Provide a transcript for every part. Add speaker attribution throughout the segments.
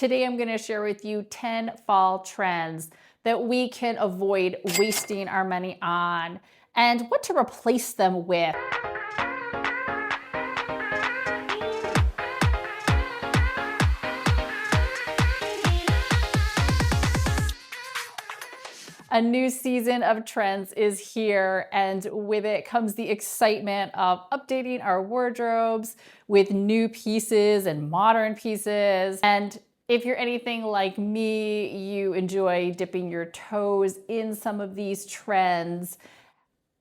Speaker 1: Today I'm going to share with you 10 fall trends that we can avoid wasting our money on and what to replace them with. A new season of trends is here, and with it comes the excitement of updating our wardrobes with new pieces and modern pieces. And if you're anything like me, you enjoy dipping your toes in some of these trends.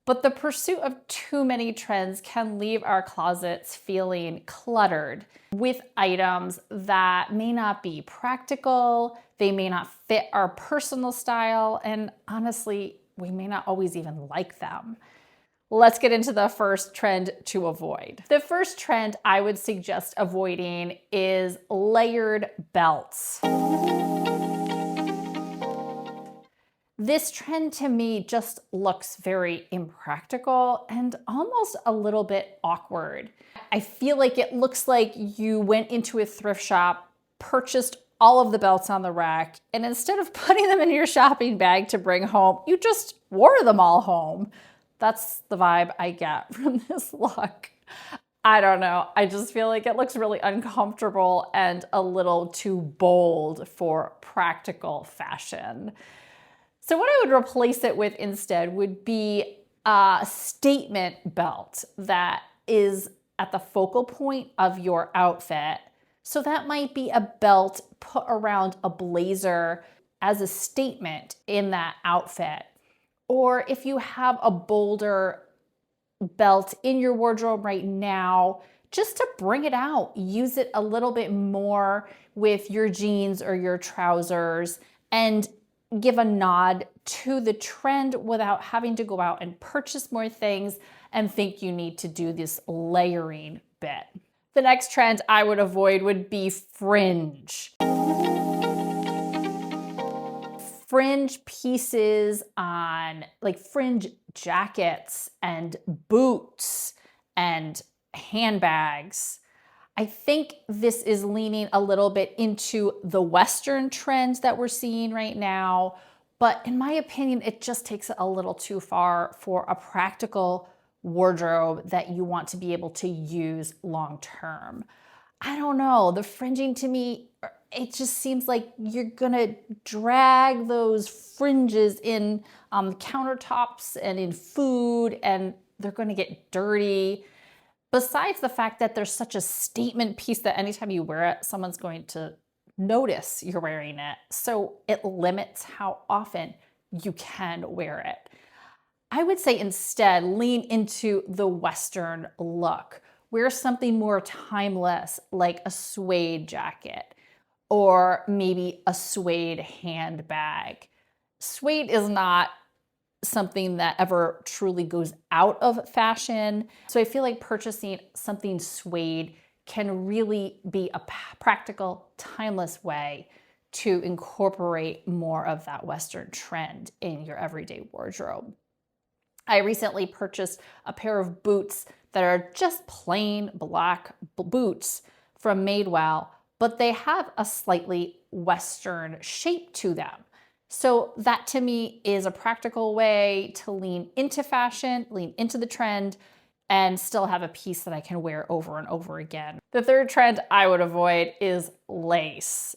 Speaker 1: But the pursuit of too many trends can leave our closets feeling cluttered with items that may not be practical, they may not fit our personal style, and honestly, we may not always even like them. Let's get into the first trend to avoid. The first trend I would suggest avoiding is layered belts. This trend to me just looks very impractical and almost a little bit awkward. I feel like it looks like you went into a thrift shop, purchased all of the belts on the rack, and instead of putting them in your shopping bag to bring home, you just wore them all home. That's the vibe I get from this look. I don't know. I just feel like it looks really uncomfortable and a little too bold for practical fashion. So what I would replace it with instead would be a statement belt that is at the focal point of your outfit. So that might be a belt put around a blazer as a statement in that outfit. Or if you have a bolder belt in your wardrobe right now, just to bring it out, use it a little bit more with your jeans or your trousers and give a nod to the trend without having to go out and purchase more things and think you need to do this layering bit. The next trend I would avoid would be fringe. Fringe pieces on like fringe jackets and boots and handbags. I think this is leaning a little bit into the Western trend that we're seeing right now, but in my opinion, it just takes it a little too far for a practical wardrobe that you want to be able to use long term. I don't know, the fringing to me, it just seems like you're gonna drag those fringes in countertops and in food, and they're gonna get dirty. Besides the fact that there's such a statement piece that anytime you wear it, someone's going to notice you're wearing it. So it limits how often you can wear it. I would say instead, lean into the Western look. Wear something more timeless, like a suede jacket or maybe a suede handbag. Suede is not something that ever truly goes out of fashion. So I feel like purchasing something suede can really be a practical, timeless way to incorporate more of that Western trend in your everyday wardrobe. I recently purchased a pair of boots that are just plain black boots from Madewell, but they have a slightly Western shape to them. So that to me is a practical way to lean into fashion, lean into the trend, and still have a piece that I can wear over and over again. The third trend I would avoid is lace.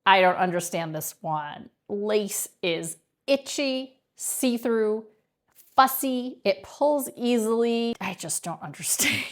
Speaker 1: I don't understand this one. Lace is itchy, see-through, fussy, it pulls easily. I just don't understand.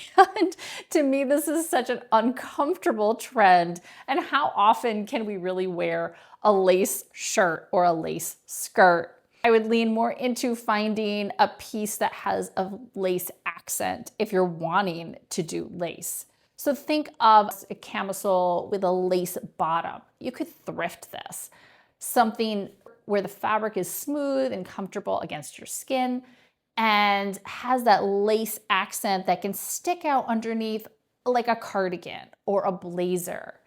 Speaker 1: To me, this is such an uncomfortable trend. And how often can we really wear a lace shirt or a lace skirt? I would lean more into finding a piece that has a lace accent if you're wanting to do lace. So think of a camisole with a lace bottom. You could thrift this. Something where the fabric is smooth and comfortable against your skin and has that lace accent that can stick out underneath like a cardigan or a blazer.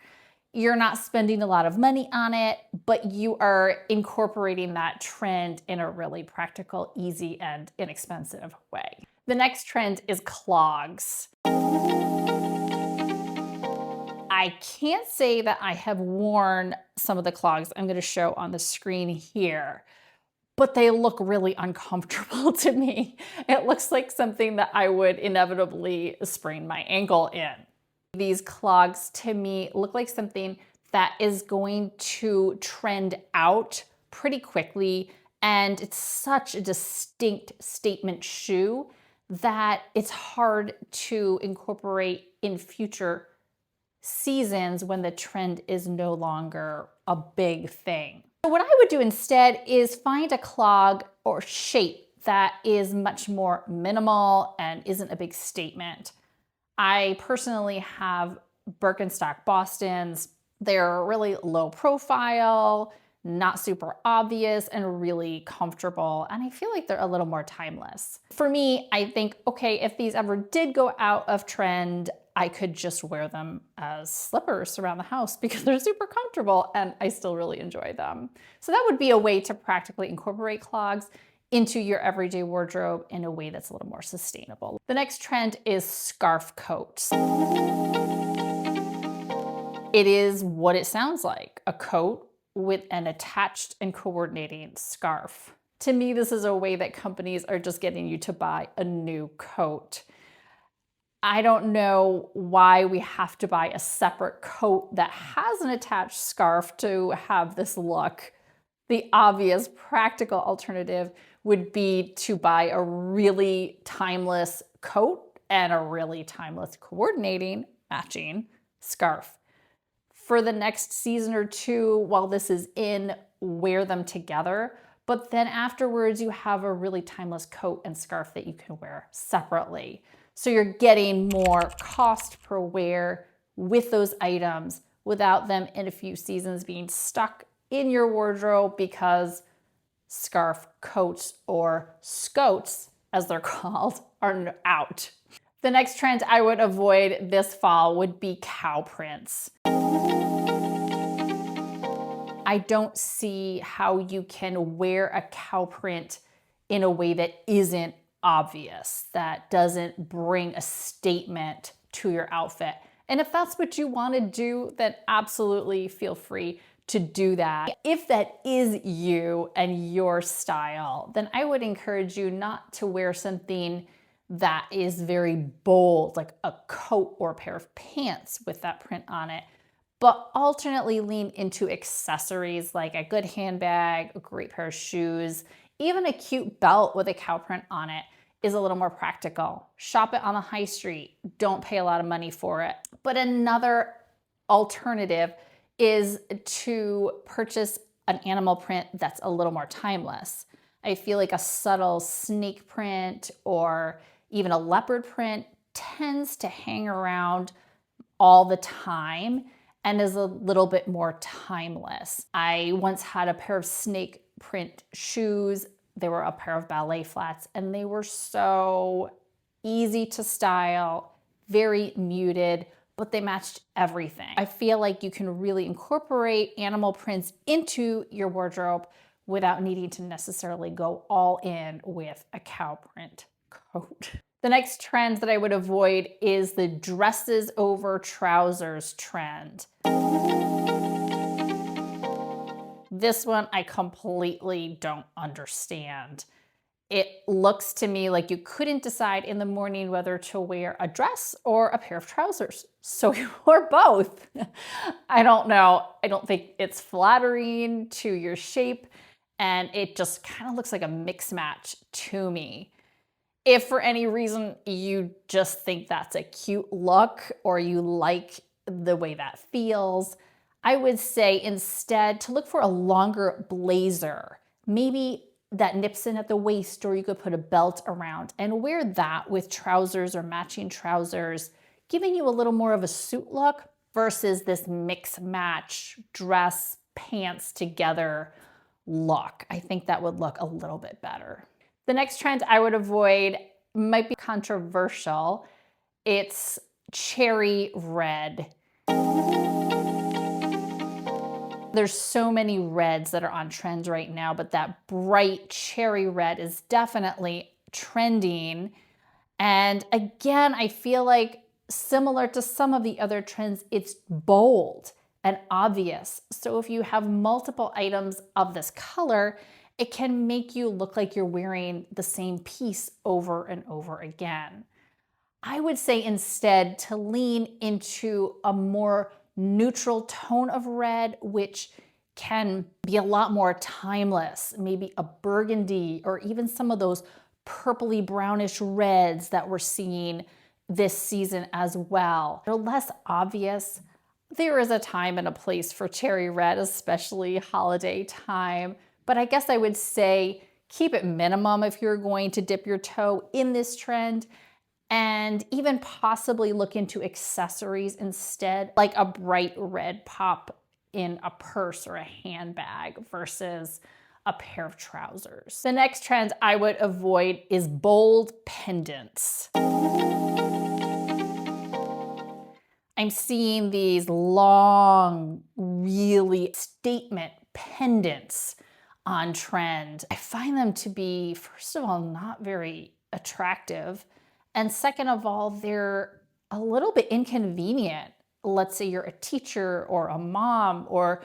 Speaker 1: You're not spending a lot of money on it, but you are incorporating that trend in a really practical, easy, and inexpensive way. The next trend is clogs. I can't say that I have worn some of the clogs I'm going to show on the screen here, but they look really uncomfortable to me. It looks like something that I would inevitably sprain my ankle in. These clogs to me look like something that is going to trend out pretty quickly, and it's such a distinct statement shoe that it's hard to incorporate in future seasons when the trend is no longer a big thing. So what I would do instead is find a clog or shape that is much more minimal and isn't a big statement. I personally have Birkenstock Bostons. They're really low profile, not super obvious, and really comfortable. And I feel like they're a little more timeless. For me, I think, okay, if these ever did go out of trend, I could just wear them as slippers around the house because they're super comfortable and I still really enjoy them. So that would be a way to practically incorporate clogs into your everyday wardrobe in a way that's a little more sustainable. The next trend is scarf coats. It is what it sounds like, a coat with an attached and coordinating scarf. To me, this is a way that companies are just getting you to buy a new coat. I don't know why we have to buy a separate coat that has an attached scarf to have this look. The obvious practical alternative would be to buy a really timeless coat and a really timeless coordinating matching scarf. For the next season or two, while this is in, wear them together. But then afterwards, you have a really timeless coat and scarf that you can wear separately. So you're getting more cost per wear with those items without them in a few seasons being stuck in your wardrobe because scarf coats, or scoats as they're called, are out. The next trend I would avoid this fall would be cow prints. I don't see how you can wear a cow print in a way that isn't obvious, that doesn't bring a statement to your outfit. And if that's what you want to do, then absolutely feel free to do that. If that is you and your style, then I would encourage you not to wear something that is very bold, like a coat or a pair of pants with that print on it, but alternately lean into accessories like a good handbag, a great pair of shoes, even a cute belt with a cow print on it is a little more practical. Shop it on the high street. Don't pay a lot of money for it. But another alternative is to purchase an animal print that's a little more timeless. I feel like a subtle snake print or even a leopard print tends to hang around all the time and is a little bit more timeless. I once had a pair of snake print shoes. They were a pair of ballet flats and they were so easy to style, very muted, but they matched everything. I feel like you can really incorporate animal prints into your wardrobe without needing to necessarily go all in with a cow print coat. The next trend that I would avoid is the dresses over trousers trend. This one I completely don't understand. It looks to me like you couldn't decide in the morning whether to wear a dress or a pair of trousers. So you wore both. I don't know. I don't think it's flattering to your shape, and it just kind of looks like a mix match to me. If for any reason you just think that's a cute look or you like the way that feels, I would say instead to look for a longer blazer, maybe that nips in at the waist, or you could put a belt around and wear that with trousers or matching trousers, giving you a little more of a suit look versus this mix match dress pants together look. I think that would look a little bit better. The next trend I would avoid might be controversial. It's cherry red. There's so many reds that are on trends right now, but that bright cherry red is definitely trending. And again, I feel like similar to some of the other trends, it's bold and obvious. So if you have multiple items of this color, it can make you look like you're wearing the same piece over and over again. I would say instead to lean into a more neutral tone of red, which can be a lot more timeless, maybe a burgundy or even some of those purpley brownish reds that we're seeing this season as well. They're less obvious. There is a time and a place for cherry red, especially holiday time, but I guess I would say keep it minimum if you're going to dip your toe in this trend, and even possibly look into accessories instead, like a bright red pop in a purse or a handbag versus a pair of trousers. The next trend I would avoid is bold pendants. I'm seeing these long, really statement pendants on trend. I find them to be, first of all, not very attractive. And second of all, they're a little bit inconvenient. Let's say you're a teacher or a mom, or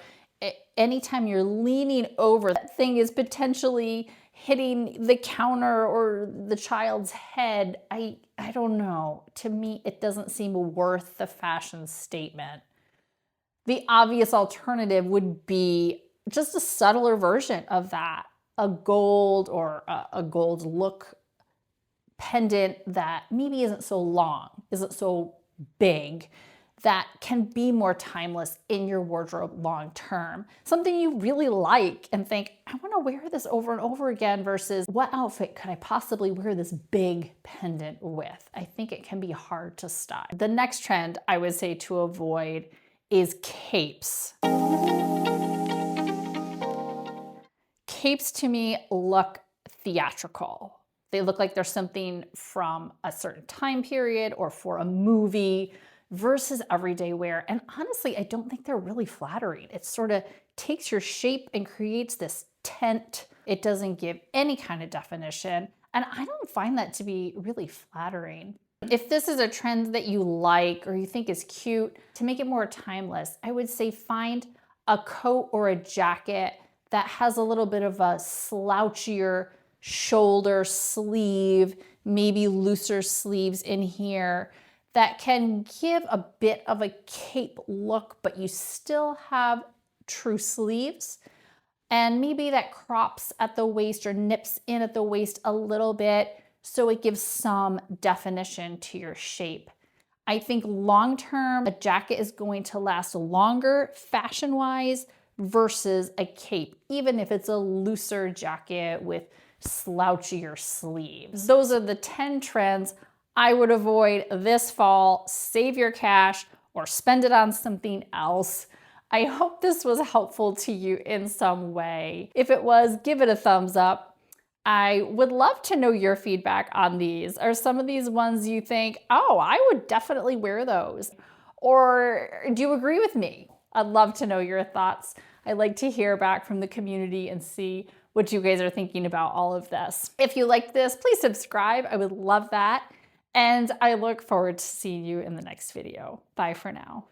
Speaker 1: anytime you're leaning over, that thing is potentially hitting the counter or the child's head. I don't know. To me, it doesn't seem worth the fashion statement. The obvious alternative would be just a subtler version of that, a gold or a gold look pendant that maybe isn't so long, isn't so big, that can be more timeless in your wardrobe long term. Something you really like and think, I want to wear this over and over again, versus what outfit could I possibly wear this big pendant with? I think it can be hard to style. The next trend I would say to avoid is capes. Capes to me look theatrical. They look like they're something from a certain time period or for a movie versus everyday wear. And honestly, I don't think they're really flattering. It sort of takes your shape and creates this tent. It doesn't give any kind of definition. And I don't find that to be really flattering. If this is a trend that you like or you think is cute, to make it more timeless, I would say find a coat or a jacket that has a little bit of a slouchier shoulder sleeve, maybe looser sleeves in here, that can give a bit of a cape look, but you still have true sleeves. And maybe that crops at the waist or nips in at the waist a little bit, so it gives some definition to your shape. I think long term, a jacket is going to last longer fashion-wise versus a cape, even if it's a looser jacket with slouchier sleeves. Those are the 10 trends I would avoid this fall. Save your cash or spend it on something else. I hope this was helpful to you in some way. If it was, give it a thumbs up. I would love to know your feedback on these. Are some of these ones you think, oh, I would definitely wear those? Or do you agree with me? I'd love to know your thoughts. I like to hear back from the community and see what you guys are thinking about all of this. If you like this, please subscribe. I would love that. And I look forward to seeing you in the next video. Bye for now.